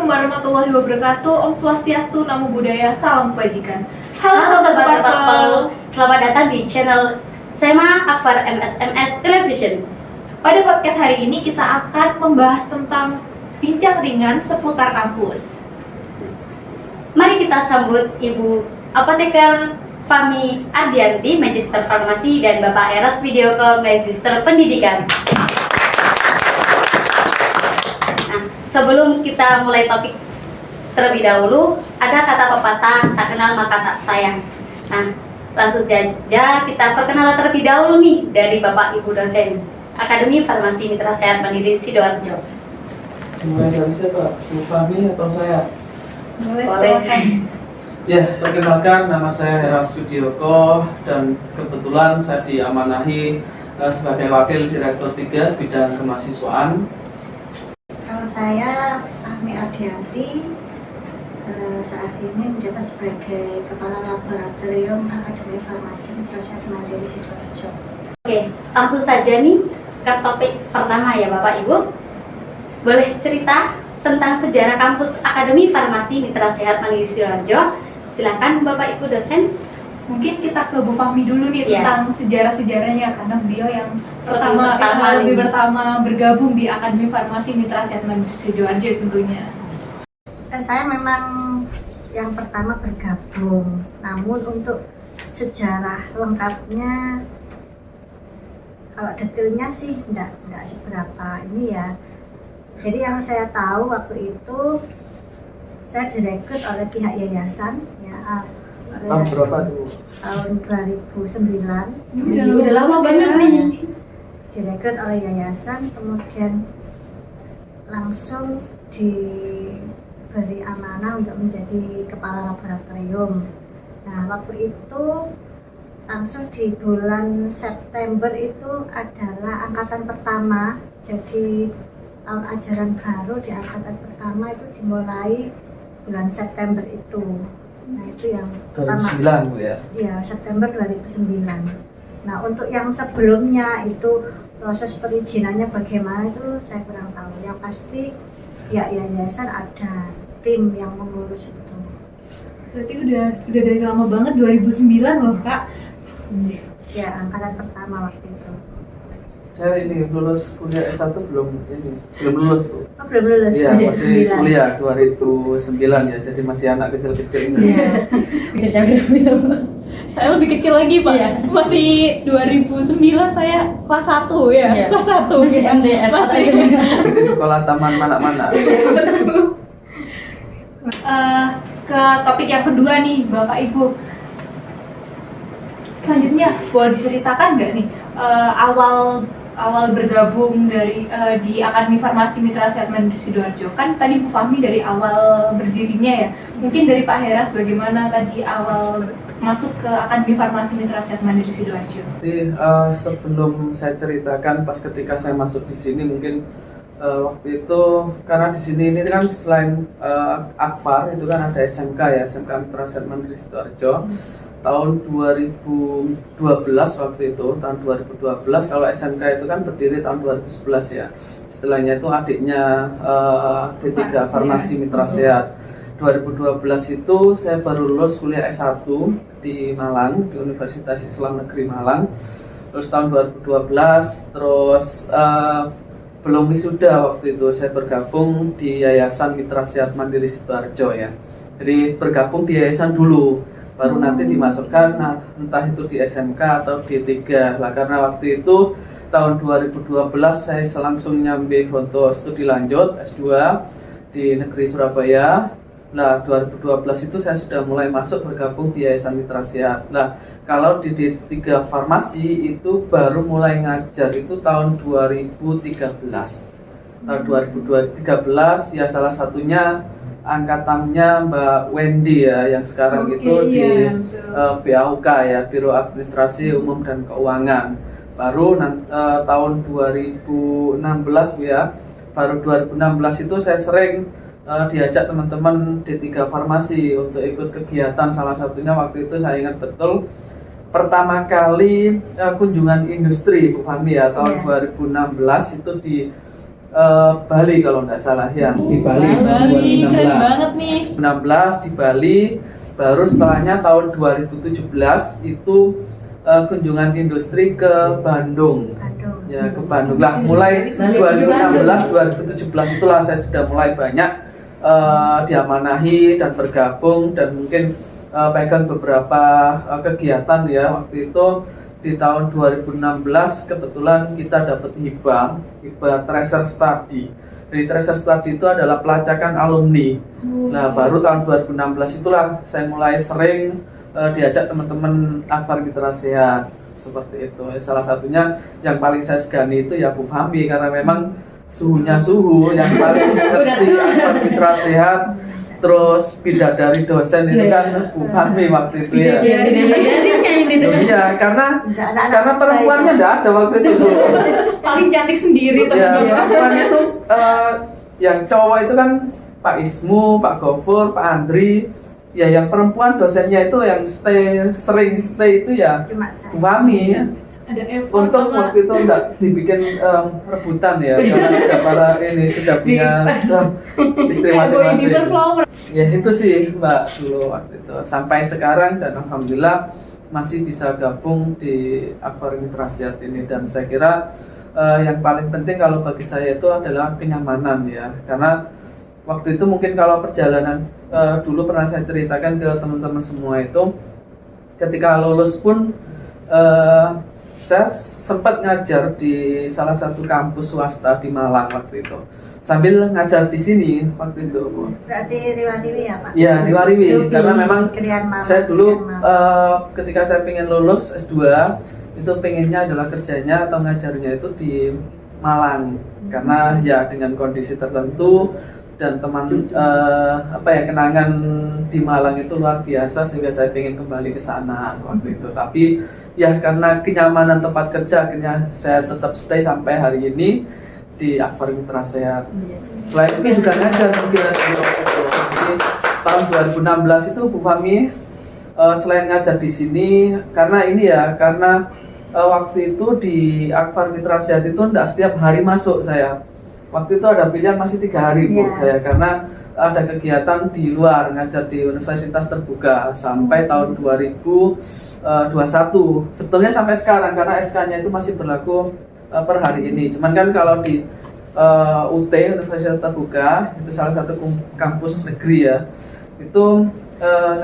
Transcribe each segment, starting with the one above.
warahmatullahi wabarakatuh. Om Swastiastu, Namo Buddhaya, salam kebajikan. Halo Sobat Apple, selamat datang di channel Sema Akbar MSMS Television. Pada podcast hari ini kita akan membahas tentang bincang ringan seputar kampus. Mari kita sambut Ibu Apoteker Fami Ardianti, Magister Farmasi, dan Bapak Eros Widioko, Magister Pendidikan. Nah, sebelum kita mulai topik terlebih dahulu, ada kata pepatah, tak kenal maka tak sayang. Nah, langsung saja kita perkenalan terlebih dahulu nih dari Bapak Ibu dosen Akademi Farmasi Mitra Sehat Mandiri Sidoarjo. Mulai dari siapa? Bu Fami atau saya? Boleh. Ya, perkenalkan, nama saya Eros Widioko dan kebetulan saya diamanahi sebagai Wakil Direktur 3 Bidang Kemahasiswaan. Kalau saya Fahmi Ardianti, saat ini menjabat sebagai Kepala Laboratorium Akademi Farmasi Mitra Sehat Mandiri Sidoarjo. Oke, langsung saja nih ke topik pertama ya Bapak Ibu. Boleh cerita tentang sejarah kampus Akademi Farmasi Mitra Sehat Mandiri Sidoarjo? Silakan Bapak Ibu dosen. Mungkin kita ke Bu Fahmi dulu nih tentang sejarah-sejarahnya, karena beliau yang lebih pertama bergabung di Akademi Farmasi Mitra Sehat Mandiri Sidoarjo tentunya. Saya memang yang pertama bergabung, namun untuk sejarah lengkapnya, kalau detailnya sih enggak seberapa ini ya. Jadi yang saya tahu waktu itu saya direkrut oleh pihak yayasan ya. Tahun berapa dulu? Tahun 2009. Udah lama banget nih. Direkrut oleh yayasan, kemudian langsung diberi amanah untuk menjadi kepala laboratorium. Nah, waktu itu langsung di bulan September itu adalah angkatan pertama. Jadi tahun ajaran baru di angkatan pertama itu dimulai bulan September itu. Nah, itu yang 2009 Bu ya? Iya, September 2009. Nah, untuk yang sebelumnya itu proses perizinannya bagaimana itu saya kurang tahu. Yang pasti ya yayasan ada tim yang mengurus itu. Berarti udah dari lama banget, 2009 loh Kak. Ya, angkatan pertama waktu itu. Saya ini lulus kuliah S1 belum lulus Bu. Oh, belum lulus. Iya, masih kuliah 2009 ya, jadi masih anak kecil-kecil. Iya. Saya lebih kecil lagi Pak, masih 2009 saya kelas 1 ya, kelas 1 Masih MTS. Masih sekolah taman mana-mana. Ke topik yang kedua nih Bapak Ibu. Selanjutnya boleh diceritakan nggak nih awal bergabung di Akademi Farmasi Mitra Sehat Mandiri Sidoarjo? Kan tadi Bu Fahmi dari awal berdirinya ya. Mungkin dari Pak Heras bagaimana tadi awal masuk ke Akademi Farmasi Mitra Sehat Mandiri Sidoarjo? Jadi sebelum saya ceritakan pas ketika saya masuk di sini, mungkin waktu itu karena di sini ini kan selain Akfar itu kan ada SMK ya, SMK Mitra Sehat Mandiri Sidoarjo. Tahun 2012 waktu itu, tahun 2012 kalau SMK itu kan berdiri tahun 2011 ya. Setelahnya itu adiknya D3 Farmasi Mitra Sehat. 2012 itu saya baru lulus kuliah S1 di Malang, di Universitas Islam Negeri Malang. Terus tahun 2012 terus belum wisuda waktu itu saya bergabung di Yayasan Mitra Sehat Mandiri Sidoarjo ya. Jadi bergabung di yayasan dulu, baru nanti dimasukkan entah itu di SMK atau D3 lah, karena waktu itu tahun 2012 saya langsung nyambi untuk studi lanjut S2 di negeri Surabaya. Nah 2012 itu saya sudah mulai masuk bergabung di Yayasan Mitra Sehat. Nah kalau di D3 Farmasi itu baru mulai ngajar itu tahun 2013. Tahun 2013 ya salah satunya angkatannya Mbak Wendy ya, yang sekarang itu di BAUK ya, Biro Administrasi Umum dan Keuangan. Baru tahun 2016 ya, baru 2016 itu saya sering diajak teman-teman D3 Farmasi untuk ikut kegiatan. Salah satunya waktu itu saya ingat betul pertama kali kunjungan industri Bu Fahmi ya, tahun 2016 itu di Bali kalau nggak salah ya, di Bali Bali, tahun keren banget nih. 2016 di Bali. Baru setelahnya tahun 2017 itu kunjungan industri ke Bandung. Aduh. Ya ke Bandung lah, mulai 2016 2017 itulah saya sudah mulai banyak diamanahi dan bergabung dan mungkin pegang beberapa kegiatan ya. Waktu itu di tahun 2016 kebetulan kita dapat hibah Tracer Study. Jadi Tracer Study itu adalah pelacakan alumni. Nah, baru tahun 2016 itulah saya mulai sering diajak teman-teman Akbar Mitra Sehat seperti itu. Salah satunya yang paling saya segani itu ya Bu Fahmi, karena memang suhunya suhu yang paling ngerti Akbar Mitra Sehat. Terus bidadari dosen itu kan Bu Fahmi waktu itu ya. Iya, karena perempuannya enggak ada waktu itu. Paling cantik sendiri Ya, teman-teman. perempuan itu yang cowok itu kan Pak Ismu, Pak Gofur, Pak Andri. Ya, yang perempuan dosennya itu yang sering stay itu ya Cuma saya. Bu Fahmi ya. Ada Eva Untung sama waktu itu enggak dibikin rebutan ya, karena sudah punya istri masing-masing. Flower. Ya itu sih Mbak dulu waktu itu, sampai sekarang dan alhamdulillah masih bisa gabung di Akbar Mitra Sehat ini. Dan saya kira yang paling penting kalau bagi saya itu adalah kenyamanan ya, karena waktu itu mungkin kalau perjalanan dulu pernah saya ceritakan ke teman-teman semua itu, ketika lulus pun saya sempat ngajar di salah satu kampus swasta di Malang waktu itu, sambil ngajar di sini waktu itu. Berarti riwariwi ya Pak? Iya, riwariwi, karena memang Krian Malang, saya dulu Krian Malang. ketika saya pengen lulus S2 itu pengennya adalah kerjanya atau ngajarnya itu di Malang, karena ya dengan kondisi tertentu dan teman kenangan di Malang itu luar biasa sehingga saya pengen kembali ke sana waktu itu. Tapi ya karena kenyamanan tempat kerja akhirnya saya tetap stay sampai hari ini di Akbar Mitra Sehat. Selain itu juga ngajar juga waktu itu. Jadi, tahun 2016 itu Bu Fahmi selain ngajar di sini karena waktu itu di Akbar Mitra Sehat itu enggak setiap hari masuk saya. Waktu itu ada pilihan masih 3 hari Bu saya, karena ada kegiatan di luar ngajar di Universitas Terbuka sampai tahun 2021. Sebetulnya sampai sekarang karena SK-nya itu masih berlaku per hari ini. Cuman kan kalau di UT Universitas Terbuka itu salah satu kampus negeri ya, itu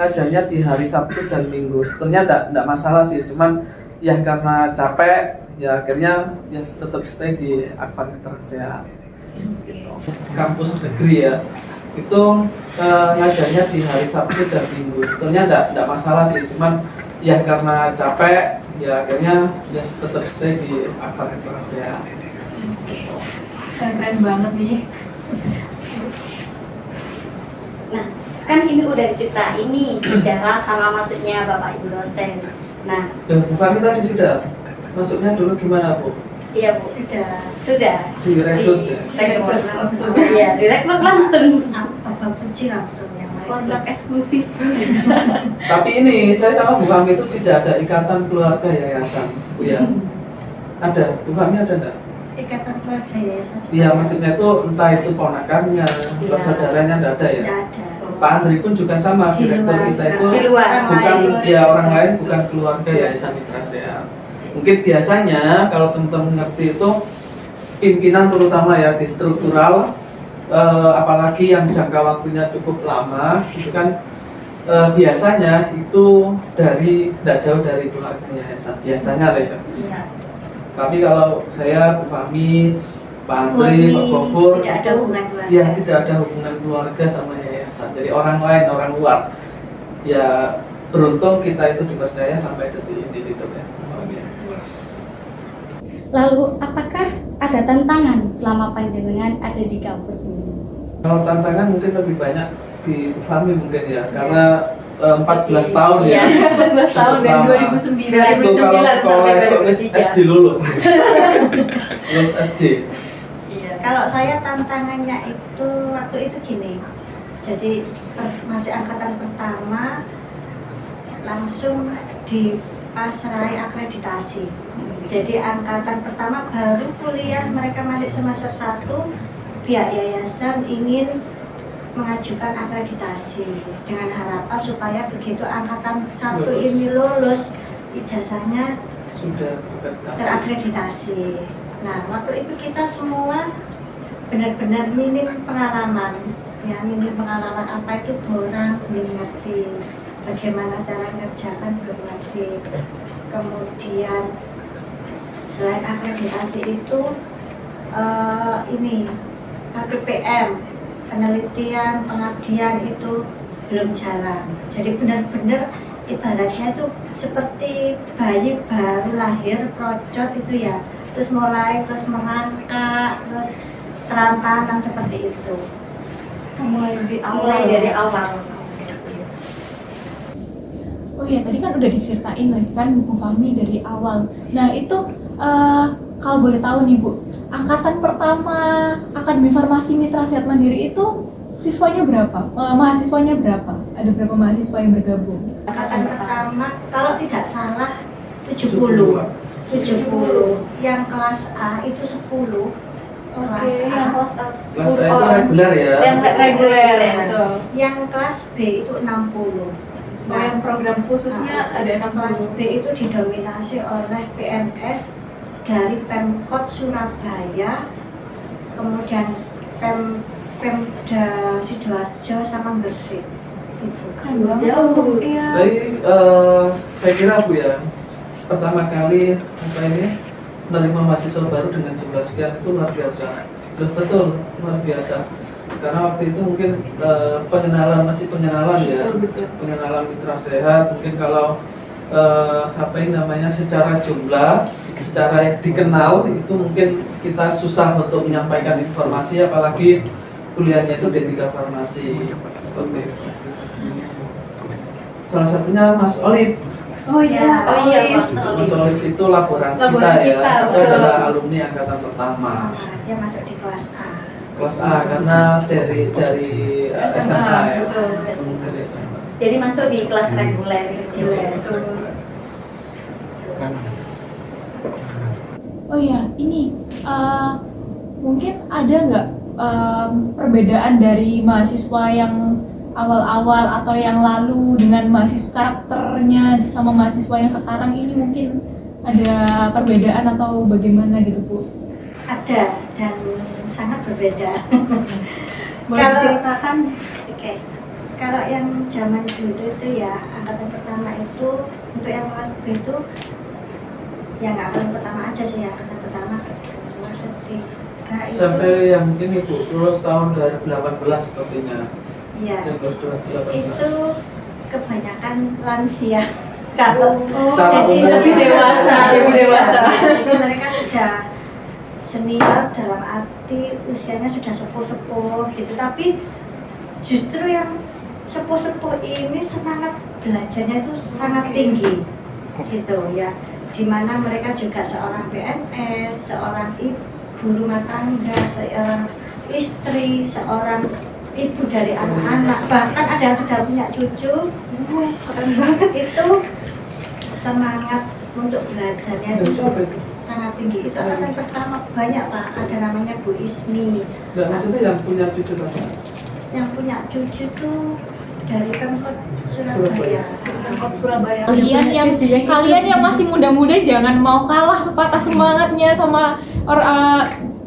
ngajarnya di hari Sabtu dan Minggu. Sebetulnya enggak masalah sih, cuman ya karena capek ya akhirnya ya tetap stay di Akbar Mitra Sehat. Gitu. Kampus negeri ya, itu ngajarnya di hari Sabtu dan Minggu. Sebetulnya enggak masalah sih, cuman ya karena capek ya akhirnya ya tetap stay di Akbar Mitra Sehat. Keren banget nih. Nah, kan ini udah cerita ini sejarah sama masuknya Bapak Ibu dosen. Nah, Dan Bu Fahmi tadi sudah masuknya dulu gimana Bu? iya Bu. Sudah. Direkrut ya? Rekrut langsung. Iya, direkrut langsung. Apa kunci langsung yang lain. Kontrak eksklusif. Tapi ini saya sama Bu Fahmi itu tidak ada ikatan keluarga yayasan Bu ya? Ada? Bu Fahmi ada enggak? Ikatan keluarga yayasan. Iya, maksudnya itu entah itu ponakannya, persaudaranya enggak ada ya? Tidak ada. Pak Andri pun juga sama, Di direktur luar. kita itu Di luar. bukan Orang lain. ya orang lain, bukan keluarga Yayasan Mitra Sehat. Mungkin biasanya kalau teman-teman ngerti itu pimpinan terutama ya di struktural, apalagi yang jangka waktunya cukup lama, itu kan biasanya itu tidak jauh dari keluarga Yayasan, biasanya lah itu. Iya. Tapi kalau saya, Bu Fahmi, Pak Andri, Pak Gofur, Tidak ada hubungan keluarga. ya tidak ada hubungan keluarga sama yayasan. Jadi orang lain, orang luar. Ya beruntung kita itu dipercaya sampai detik ini gitu ya. Lalu, apakah ada tantangan selama panjenengan ada di kampus ini? Kalau tantangan mungkin lebih banyak di Fahmi mungkin ya, karena 14 tahun ya. 14 tahun dari 2009 Itu kalau sekolah itu SD lulus. Lulus SD. Kalau saya tantangannya itu waktu itu gini, jadi masih angkatan pertama langsung pas raih akreditasi. Jadi angkatan pertama baru kuliah, mereka masih semester 1, pihak yayasan ingin mengajukan akreditasi dengan harapan supaya begitu angkatan 1 ini lulus, ijazahnya Sudah terakreditasi. Nah, waktu itu kita semua benar-benar minim pengalaman, ya minim pengalaman apa itu borang, belum ngerti bagaimana cara mengerjakan, belum ngerti. Kemudian selain akreditasi itu ini HPPM, penelitian, pengabdian itu belum jalan. Jadi benar-benar ibaratnya itu seperti bayi baru lahir procot itu ya, terus terus merangkak, terus kerantanan seperti itu. Mulai dari awal. Oh iya, tadi kan udah diceritain kan Bu Fahmi dari awal. Nah itu kalau boleh tahu nih Bu, angkatan pertama Akademi Farmasi Mitra Sehat Mandiri itu siswanya berapa? Mahasiswanya berapa? Ada berapa mahasiswa yang bergabung? Angkatan pertama kalau tidak salah 70. Yang kelas A itu 10. Kelas A. yang kelas A Kelas A itu reguler ya. Yang reguler, betul. Yang kelas B itu 60. Nah, yang program khususnya ada kelas 60. B itu didominasi oleh PNS dari Pemkot Surabaya, kemudian Pemda Sidoarjo sama Gresik. Itu. Keren banget. Jauh. Iya. Jadi saya kira Bu ya, pertama kali menerima mahasiswa baru dengan jumlah sekian itu luar biasa. Betul, luar biasa. Karena waktu itu mungkin pengenalan ya, pengenalan mitra sehat. Mungkin kalau secara jumlah, secara dikenal itu mungkin kita susah untuk menyampaikan informasi, apalagi kuliahnya itu D3 Farmasi seperti itu. Salah satunya Mas Olip. Oh iya, Mas Olip itu laboran kita ya. Itu adalah alumni angkatan pertama. Dia masuk di kelas A. Kelas A karena dari SMA ya. betul. Dari SMA. Jadi masuk di kelas reguler gitu. Oh iya, ini mungkin ada nggak perbedaan dari mahasiswa yang awal-awal atau yang lalu dengan mahasiswa, karakternya sama mahasiswa yang sekarang ini mungkin ada perbedaan atau bagaimana gitu Bu? Ada dan sangat berbeda. Boleh diceritakan? Oke. Kalau yang zaman dulu itu ya angkatan pertama itu untuk yang kelas B itu ya nggak angkatan pertama aja sih, angkatan pertama, kedua, ketiga itu. Sampai yang mungkin Ibu lulus tahun 2018 sepertinya. Iya. Yang lulus 2018. Itu kebanyakan lansia. Kalau Secara jadi umum. Lebih dewasa. Jadi mereka sudah senior dalam arti usianya sudah sepuh-sepuh gitu, tapi justru yang sepuh-sepuh ini semangat belajarnya itu sangat tinggi gitu ya, dimana mereka juga seorang PNS, seorang ibu rumah tangga, seorang istri, seorang ibu dari anak-anak, bahkan ada yang sudah punya cucu. Keren banget itu, semangat untuk belajarnya itu sangat tinggi. Itu angkatan pertama banyak Pak, ada namanya Bu Ismi. Nggak, maksudnya yang punya cucu tadi? Yang punya cucu tuh dari Pemkot Surabaya. Pemkot Surabaya. Kalian yang masih muda-muda jangan mau kalah patah semangatnya sama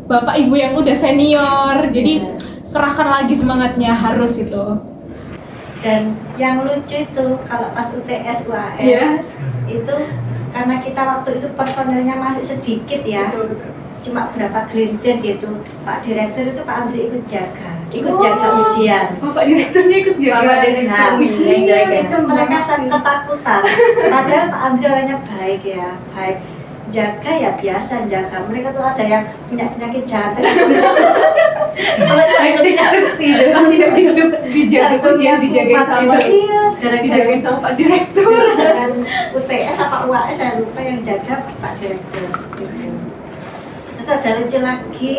bapak ibu yang udah senior. Jadi kerahkan lagi semangatnya, harus itu. Dan yang lucu itu kalau pas UTS UAS itu karena kita waktu itu personelnya masih sedikit ya, cuma berapa gelintir gitu. Pak Direktur itu Pak Andri ikut jaga ujian. Bapak direkturnya ikut jaga. Bapak direktur ujian jaga. Itu mereka sangat ketakutan. Padahal Pak Andri orangnya baik ya, baik. Jaga ya biasa jaga. Mereka tuh ada yang punya penyakit jantung. Pasti duduk dijaga ujian, dijagain sama dijagain sama Pak Direktur. Dan UTS apa UAS saya lupa, yang jaga Pak Direktur gitu. Terus ada lucu lagi,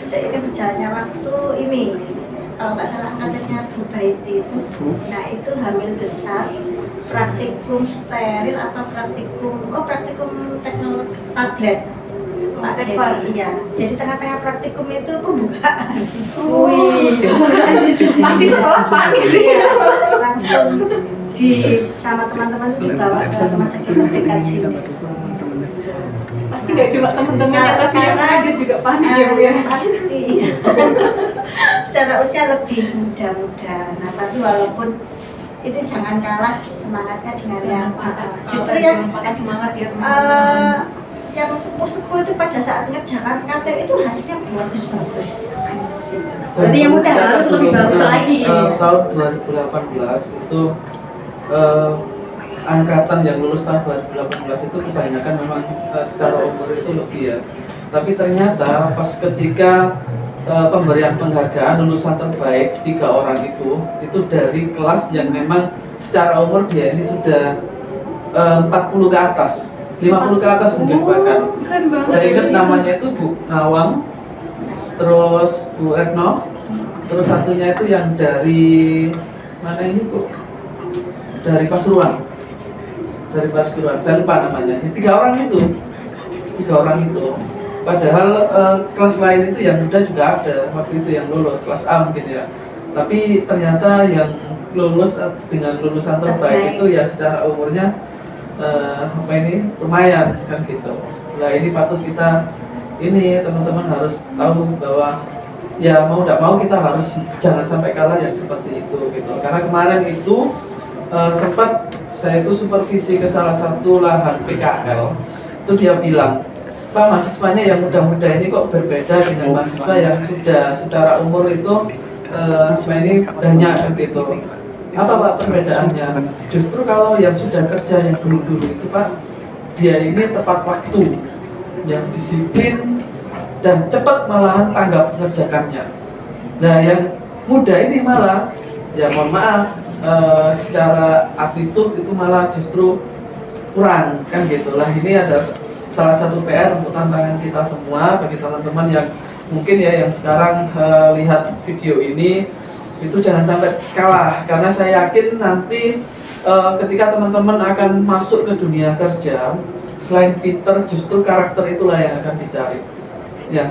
seiring berjalannya waktu ini, kalau nggak salah angkatannya Bu Baiti itu, nah itu hamil besar, praktikum steril apa praktikum teknologi tablet. Pak Tekvar. Dewi, iya. Jadi tengah-tengah praktikum itu pembukaan. Wih, pasti sekelas panik sih. Langsung sama teman-teman itu dibawa ke rumah sakit terdekat sini. Pasti nggak cuma teman-teman Nah, tapi yang sekarang, ngajar juga panik ya Bu ya. Pasti. Secara usia lebih muda-muda. Nah, tapi walaupun itu jangan kalah semangatnya dengan yang justru yang patah semangat ya teman-teman. yang sepuh-sepuh itu pada saat mengerjakan KT itu hasilnya bagus-bagus. Berarti yang muda harus lebih bagus lagi. Tahun 2018 itu angkatan yang lulus tahun 2018 itu kebanyakan memang secara umur itu lebih ya. Tapi ternyata pas ketika pemberian penghargaan lulusan terbaik 3 orang itu dari kelas yang memang secara umur dia ini sudah 40 ke atas, 50 ke atas mungkin bahkan. Keren banget. Saya ingat namanya itu Bu Nawang, terus Bu Retno, terus satunya itu yang dari mana ini Bu? Dari Pasuruan. Dari Pasuruan, saya lupa namanya. 3 orang itu. 3 orang itu. Padahal kelas lain itu yang muda juga ada waktu itu yang lulus kelas A mungkin ya. Tapi ternyata yang lulus dengan lulusan terbaik itu ya secara umurnya lumayan kan gitu. Nah ini patut kita ini teman-teman harus tahu bahwa ya mau tidak mau kita harus jangan sampai kalah yang seperti itu gitu. Karena kemarin itu sempat saya itu supervisi ke salah satu lahan PKL itu dia bilang, Pak, mahasiswanya yang muda-muda ini kok berbeda dengan mahasiswa yang sudah secara umur itu ini banyak kan gitu. Apa Pak perbedaannya? Justru kalau yang sudah kerja yang dulu-dulu itu Pak, dia ini tepat waktu, yang disiplin dan cepat malahan tanggap mengerjakannya. Nah yang muda ini malah, ya mohon maaf, secara attitude itu malah justru kurang kan gitu lah. Ini ada salah satu PR untuk tantangan kita semua bagi teman-teman yang mungkin ya yang sekarang lihat video ini itu jangan sampai kalah, karena saya yakin nanti ketika teman-teman akan masuk ke dunia kerja, selain pinter justru karakter itulah yang akan dicari. Ya,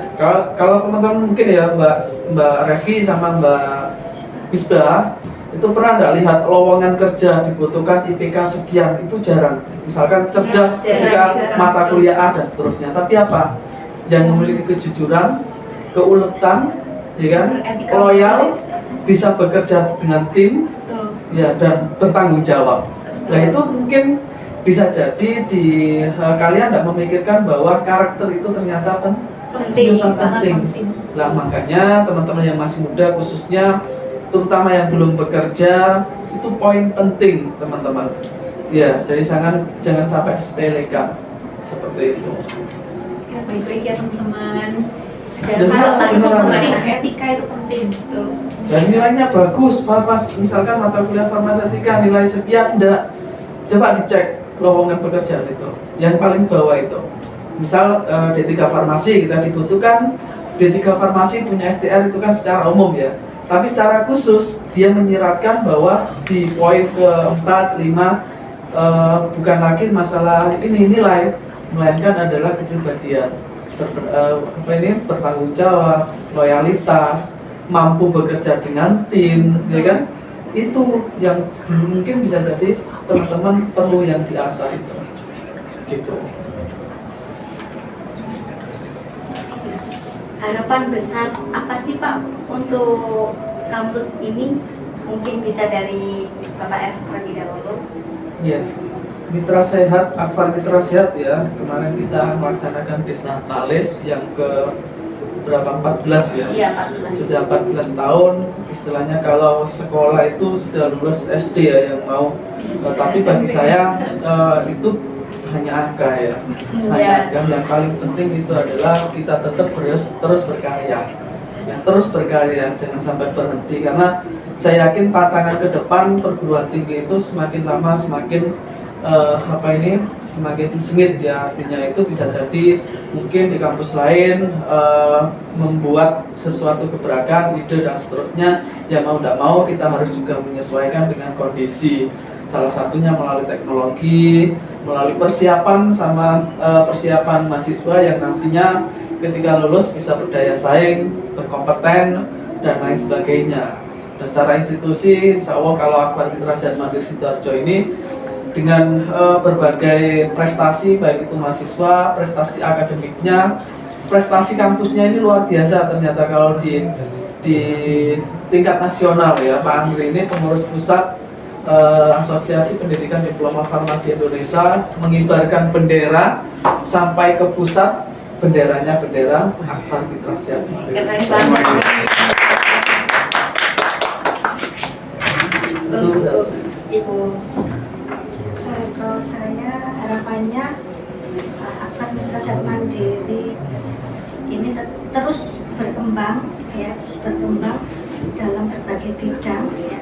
kalau teman-teman mungkin ya Mbak Revi sama Mbak Bisbah itu pernah nggak lihat lowongan kerja dibutuhkan IPK sekian, itu jarang. Misalkan cerdas ketika mata kuliah A dan seterusnya. Tapi apa? Yang memiliki kejujuran, keuletan, ya kan, loyal, bisa bekerja dengan tim, ya dan bertanggung jawab. Nah itu mungkin bisa jadi di kalian tidak memikirkan bahwa karakter itu ternyata Penting, sangat penting. penting. Nah makanya teman-teman yang masih muda khususnya, terutama yang belum bekerja, itu poin penting teman-teman. Ya jadi jangan sampai disepelekan seperti itu. Ya baik-baik ya teman-teman. Dan Etika itu penting gitu. Dan nilainya bagus, pas misalkan mata kuliah farmasetika nilai sekian, enggak, coba dicek lowongan pekerjaan itu yang paling bawah itu. Misal D3 farmasi kita dibutuhkan, D3 farmasi punya STR itu kan secara umum ya. Tapi secara khusus dia menyiratkan bahwa di poin ke-4, 5 bukan lagi masalah ini nilai, melainkan adalah kepribadian. Bertanggung jawab, loyalitas, mampu bekerja dengan tim, ya kan? Itu yang mungkin bisa jadi teman-teman perlu yang diasah itu, gitu. Harapan besar apa sih Pak untuk kampus ini? Mungkin bisa dari Bapak Ers terlebih dahulu. Ya, Mitra Sehat, Akfar Mitra Sehat ya. Kemarin kita melaksanakan Disnatalis yang ke berapa 14 ya? Iya 14. Sudah 14 tahun. Istilahnya kalau sekolah itu sudah lulus SD ya yang mau. Tapi bagi saya itu hanya angka ya. Hanya angka. Yang paling penting itu adalah kita tetap terus berkarya. Yang terus berkarya, jangan sampai berhenti, karena saya yakin tantangan ke depan perguruan tinggi itu semakin lama semakin semakin sengit ya. Artinya itu bisa jadi mungkin di kampus lain membuat sesuatu gebrakan, ide dan seterusnya, yang mau tidak mau kita harus juga menyesuaikan dengan kondisi. Salah satunya melalui teknologi, melalui persiapan persiapan mahasiswa yang nantinya ketika lulus bisa berdaya saing, berkompeten, dan lain sebagainya. Dan secara institusi, insya Allah kalau Akbar Mitra Sehat Mandiri Sidoarjo ini dengan berbagai prestasi, baik itu mahasiswa, prestasi akademiknya, prestasi kampusnya ini luar biasa ternyata kalau di tingkat nasional ya. Pak Andri ini pengurus pusat Asosiasi Pendidikan Diploma Farmasi Indonesia mengibarkan bendera sampai ke pusat, benderanya bendera Akbar Mitra Sehat Mandiri. Keren banget. Untuk Ibu. Kalau saya harapannya Akbar Mitra Sehat Mandiri ini terus berkembang ya, terus berkembang dalam berbagai bidang ya,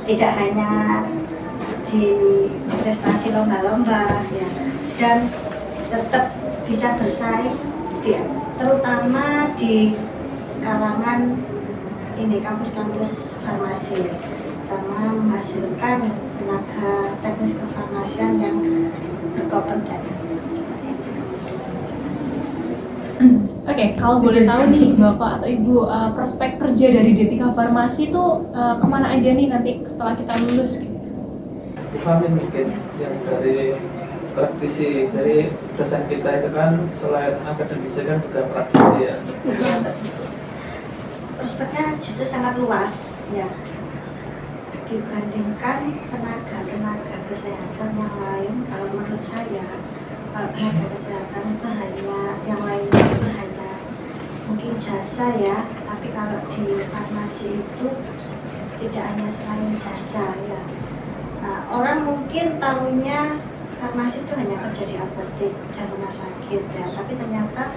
tidak hanya di prestasi lomba-lomba ya, dan tetap bisa bersaing terutama di kalangan ini kampus-kampus farmasi, sama menghasilkan tenaga teknis kefarmasian yang berkompeten. Oke, kalau boleh tahu nih Bapak atau Ibu, prospek kerja dari D3 Farmasi itu kemana aja nih nanti setelah kita lulus? Bu Fahmi mungkin yang dari praktisi, dari dosen kita itu kan selain akademisi kan juga praktisi ya. Prospeknya justru sangat luas ya, dibandingkan tenaga kesehatan yang lain. Kalau menurut saya, kalau tenaga kesehatan itu hanya yang lainnya itu hanya mungkin jasa ya, tapi kalau di farmasi itu tidak hanya selain jasa ya. Nah, orang mungkin tahunya farmasi itu hanya kerja di apotek dan rumah sakit ya, tapi ternyata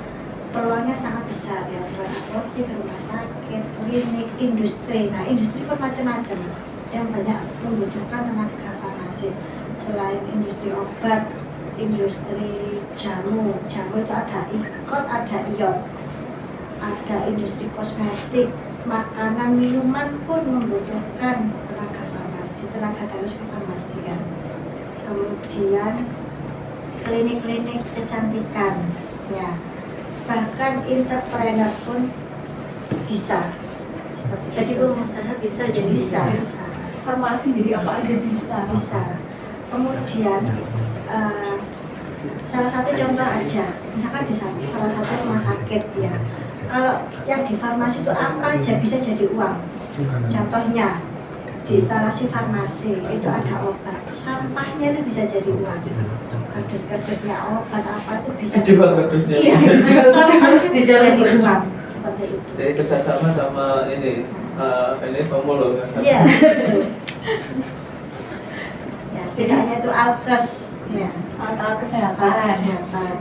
peluangnya sangat besar ya, selain apotek, rumah sakit, klinik, industri. Nah, industri pun macam-macam yang banyak membutuhkan tenaga farmasi. Selain industri obat, industri jamu itu ada ikot, ada iot, ada industri kosmetik, makanan, minuman pun membutuhkan tenaga farmasi, tenaga teknis kefarmasian. Kemudian klinik-klinik kecantikan ya, bahkan entrepreneur pun bisa. Jadi pengusaha bisa jadi Bisa. Farmasi jadi apa aja bisa. Bisa. Kemudian salah satu contoh aja, misalkan di salah satu rumah sakit ya, kalau yang di farmasi itu apa aja bisa jadi uang. Contohnya di instalasi farmasi itu ada obat, sampahnya itu bisa jadi uang. Kardus-kardusnya obat apa itu bisa Dijual kardusnya. Iya, sampahnya bisa jadi uang seperti itu. Jadi kerjasama sama ini pemulung kan? Iya. Ya, tidak hanya itu alkes ya, Alat alat kesehatan. kesehatan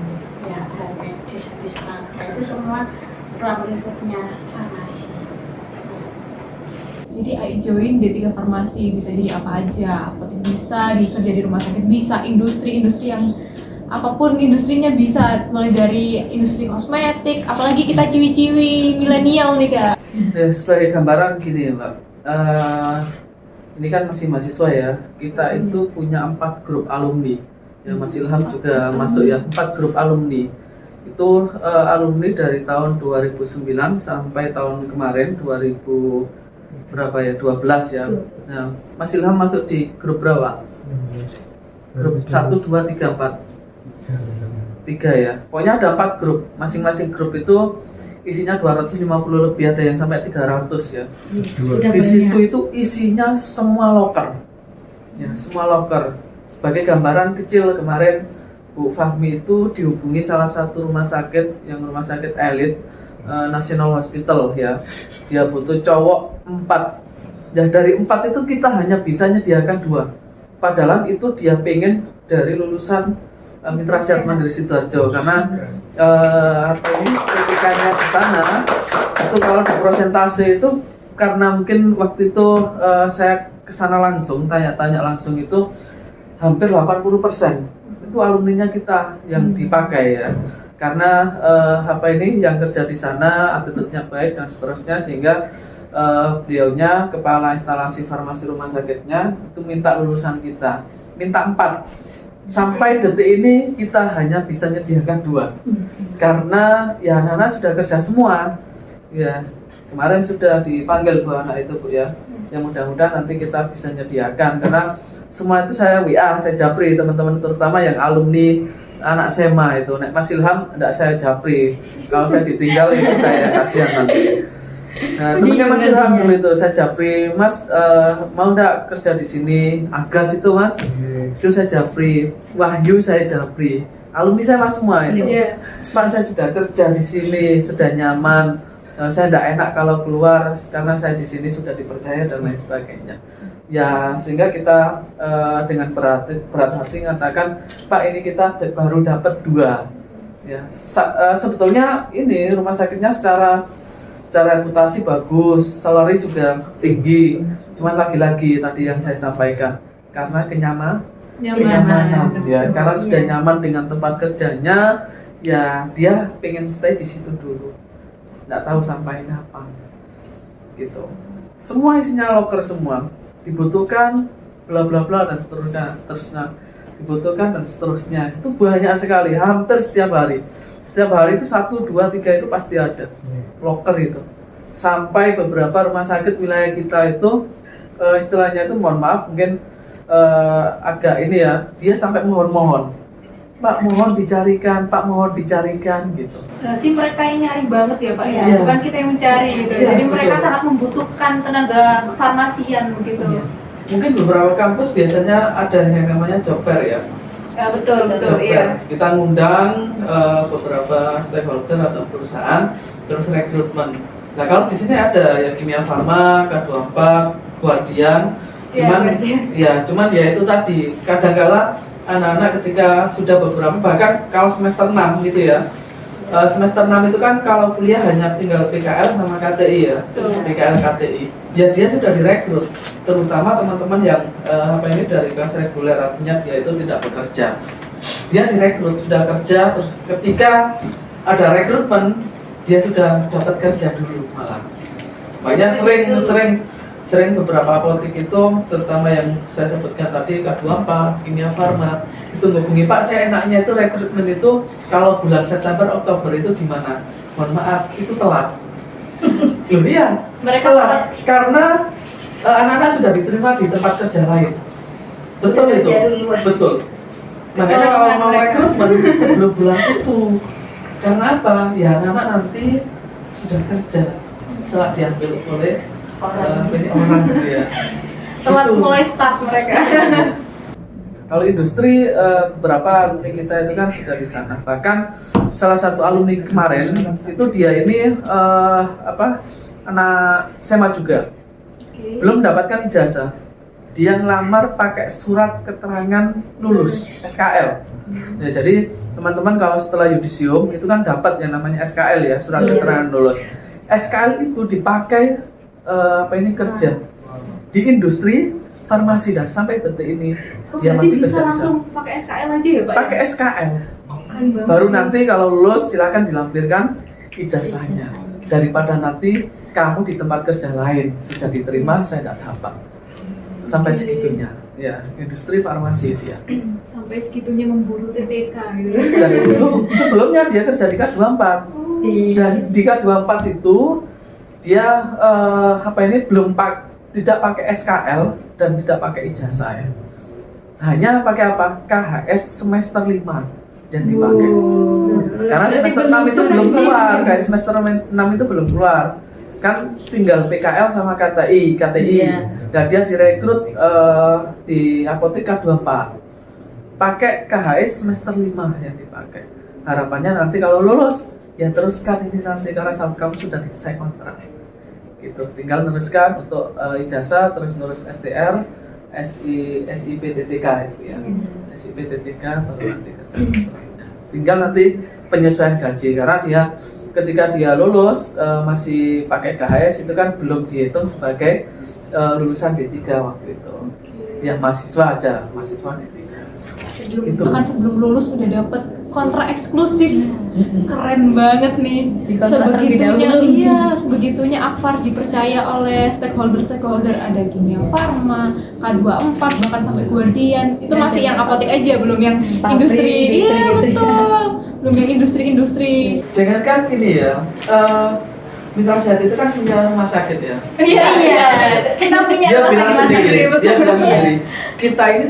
ya, dan medis itu semua ruang lingkupnya farmasi. Jadi ayo join D3 Farmasi, bisa jadi apa aja, apotek bisa, kerja di rumah sakit bisa, industri yang apapun industrinya bisa, mulai dari industri kosmetik, apalagi kita ciwi-ciwi milenial nih Kak. Ya, sebagai gambaran gini Mbak, ini kan masih mahasiswa ya, kita itu punya 4 grup alumni ya, Mas Ilham juga masuk ya, 4 grup alumni itu alumni dari tahun 2009 sampai tahun kemarin 2000 berapa ya, 12 ya. Nah, Mas Ilham masuk di grup berapa? Grup 1, 2, 3, 4 3 ya, pokoknya ada 4 grup, masing-masing grup itu isinya 250 lebih, ada yang sampai 300 ya. Di situ itu isinya semua loker ya, semua loker. Sebagai gambaran kecil, kemarin Bu Fahmi itu dihubungi salah satu rumah sakit, yang rumah sakit elit, National Hospital ya, dia butuh cowok 4 ya, dari 4 itu kita hanya bisa menyediakan 2, padahal itu dia pengen dari lulusan Mitra Sehat Mandiri Sidoarjo, karena ini ketikanya ke sana itu kalau di prosentase itu, karena mungkin waktu itu saya kesana langsung, tanya-tanya langsung, itu hampir 80% itu alumninya kita yang dipakai ya, karena yang kerja di sana attitude-nya baik dan seterusnya, sehingga beliaunya kepala instalasi farmasi rumah sakitnya itu minta lulusan kita, minta 4. Sampai detik ini kita hanya bisa menyediakan 2 karena ya anak-anak sudah kerja semua ya. Kemarin sudah dipanggil 2 anak itu Bu ya. Yang mudah-mudahan nanti kita bisa menyediakan karena semua itu saya WA, saya japri teman-teman terutama yang alumni anak SEMA itu. Nek Mas Ilham enggak saya japri. Kalau saya ditinggal itu saya kasihan nanti. Nah, temennya Mas Ilham dulu itu saya japri, Mas mau enggak kerja di sini? Agas itu Mas. Itu saya japri. Wahyu saya japri. Alumni saya Mas semua itu. Pak saya sudah kerja di sini, sudah nyaman. Saya tidak enak kalau keluar karena saya di sini sudah dipercaya dan lain sebagainya. Ya sehingga kita dengan berat hati mengatakan Pak ini kita baru dapat 2. Ya sebetulnya ini rumah sakitnya secara reputasi bagus, salary juga tinggi. Cuman lagi-lagi tadi yang saya sampaikan karena kenyamanan ya, karena sudah nyaman dengan tempat kerjanya, ya dia pengen stay di situ dulu. Nggak tahu sampai kapan gitu. Semua isinya loker semua, dibutuhkan bla bla bla dan seterusnya, dibutuhkan dan seterusnya. Itu banyak sekali, hampir setiap hari itu 1, 2, 3 itu pasti ada loker itu. Sampai beberapa rumah sakit wilayah kita itu istilahnya itu mohon maaf mungkin agak ini ya, dia sampai mohon Pak mohon dicarikan gitu. Berarti mereka yang nyari banget ya Pak ya, Iya. bukan kita yang mencari gitu. Iya, Jadi mereka betul. sangat membutuhkan tenaga farmasian begitu. Iya. Mungkin beberapa kampus biasanya ada yang namanya job fair ya. Ya betul Job iya. fair. Kita ngundang beberapa stakeholder atau perusahaan terus rekrutmen. Nah kalau di sini ada ya Kimia Farma, K24, Guardian. Cuman ya itu tadi kadang-kala anak-anak ketika sudah beberapa bahkan kalau semester 6 gitu ya. Semester 6 itu kan kalau kuliah hanya tinggal PKL sama KTI ya. Betul. PKL KTI. Ya dia sudah direkrut, terutama teman-teman yang ini dari kelas reguler, artinya dia itu tidak bekerja. Dia direkrut, sudah kerja, terus ketika ada rekrutmen dia sudah dapat kerja dulu malah. Banyak sering beberapa apotek itu, terutama yang saya sebutkan tadi K24, Kimia Farma, itu menghubungi Pak saya enaknya itu rekrutmen itu kalau bulan September Oktober itu gimana? Mohon maaf itu telat. Loh iya, Mereka telat karena anak-anak sudah diterima di tempat kerja lain. Betul Udah itu. kerja duluan. Betul. Makanya kalau mau rekrutmen sebelum bulan itu. Karena apa? Ya anak-anak nanti sudah kerja setelah diambil oleh orang gitu ya. telat Gitu. mulai start mereka. Kalau industri beberapa alumni kita itu kan sudah di sana. Bahkan salah satu alumni kemarin itu dia ini anak SEMA juga. Belum mendapatkan ijazah. Dia ngelamar pakai surat keterangan lulus SKL. Ya, jadi teman-teman kalau setelah yudisium itu kan dapat yang namanya SKL ya, surat keterangan lulus. SKL itu dipakai kerja di industri farmasi dan sampai detik ini dia Berarti masih bisa kerja di langsung sana. pakai SKL aja ya Pak? Pakai SKL. Keren banget Baru sih. nanti kalau lulus silakan dilampirkan ijazahnya. Daripada nanti kamu di tempat kerja lain sudah diterima saya tidak dapat. Sampai segitunya. Ya, industri farmasi dia. Sampai segitunya memburu TTK gitu. Dan itu sebelumnya dia kerja di K24. Dan di K24 itu dia tidak pakai SKL dan tidak pakai ijazah ya. Hanya pakai apa? KHS semester 5 yang dipakai. Karena semester 6 itu belum keluar, KHS semester 6 itu belum keluar. Kan tinggal PKL sama KTI. Nah dia direkrut di apotek K24. Pakai KHS semester 5 yang dipakai. Harapannya nanti kalau lulus ya teruskan ini nanti karena kamu sudah selesai kontrak. Gitu. Tinggal meneruskan untuk ijazah terus ngurus STR, SIPTTK itu ya. SIPTTK baru nanti kerja selanjutnya. Tinggal nanti penyesuaian gaji karena dia ketika dia lulus masih pakai KHS itu kan belum dihitung sebagai lulusan D3 waktu itu. Ya mahasiswa aja, mahasiswa D3. Bahkan sebelum lulus udah dapat kontrak eksklusif. Keren banget nih. Dikontrak terlebih Sebegitunya, dahulu. iya, sebegitunya Akfar dipercaya oleh stakeholder ada Kimia Farma, K24, bahkan sampai Guardian. Itu masih yang apotek aja, belum yang Pabrik, industri. industri Iya, gitu ya. betul. Belum yang industri. Jangankan ini ya, Mitra Sehat itu kan punya rumah sakit ya. Iya. Kita punya Dia rumah bilang sakit sendiri, betul. dia bilang sendiri. Kita ini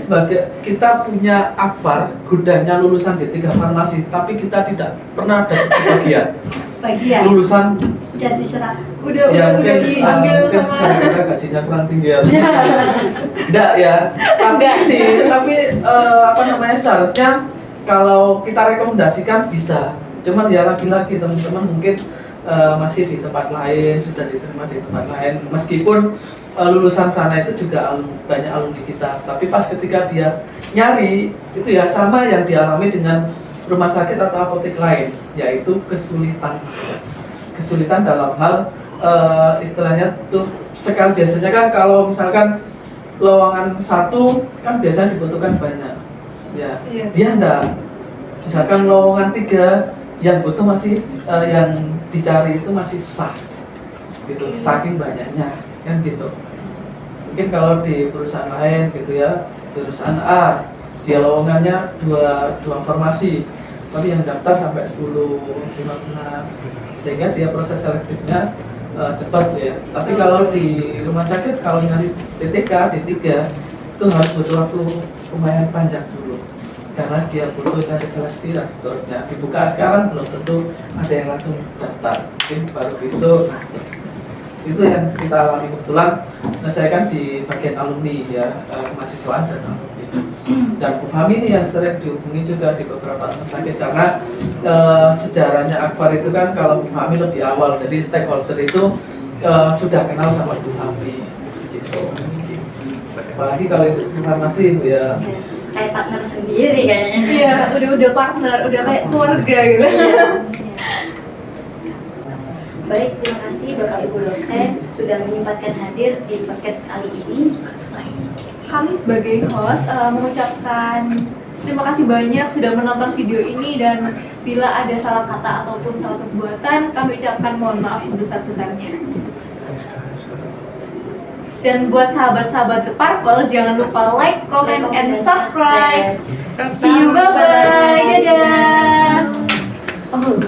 kita punya Akfar, gudangnya lulusan D3 Farmasi, tapi kita tidak pernah dapat bagian. bagian Lulusan udah diserap. Udah diambil mungkin sama. karena gajinya kurang tinggi ya. Enggak ya. Tapi apa namanya, seharusnya kalau kita rekomendasikan bisa. Cuman ya lagi-lagi teman-teman mungkin masih di tempat lain, sudah diterima di tempat lain, meskipun lulusan sana itu juga banyak alumni kita, tapi pas ketika dia nyari itu ya sama yang dialami dengan rumah sakit atau apotek lain, yaitu kesulitan dalam hal istilahnya tuh sekali, biasanya kan kalau misalkan lowongan satu kan biasanya dibutuhkan banyak ya. Iya. Dia enggak, misalkan lowongan 3 yang butuh masih yang dicari itu masih susah gitu, saking banyaknya kan gitu. Mungkin kalau di perusahaan lain gitu ya, jurusan A dia lowongannya dua farmasi, tapi yang daftar sampai 10-15, sehingga dia proses selektifnya cepat ya. Tapi kalau di rumah sakit kalau nyari DTK, D3 itu harus butuh waktu lumayan panjang dulu, karena dia butuh cari seleksi dan seterusnya. Dibuka sekarang belum tentu ada yang langsung daftar, mungkin baru besok. Itu yang kita alami kebetulan. Nah, saya kan di bagian alumni ya, mahasiswa dan alumni. Dan Bu Fahmi ini yang sering dihubungi juga di beberapa rumah sakit, karena sejarahnya Akfar itu kan kalau Bu Fahmi lebih awal, jadi stakeholder itu sudah kenal sama Bu Fahmi gitu. Apalagi kalau industri farmasi ya. Kayak partner sendiri kayaknya. Iya, udah partner, udah kayak keluarga gitu. Baik, terima kasih Bapak Ibu dosen sudah menyempatkan hadir di podcast kali ini. Kami sebagai host mengucapkan terima kasih banyak sudah menonton video ini, dan bila ada salah kata ataupun salah perbuatan, kami ucapkan mohon maaf sebesar-besarnya. Dan buat sahabat-sahabat The Purple, jangan lupa like, comment, and subscribe. See you, bye-bye. Dadah. Oh,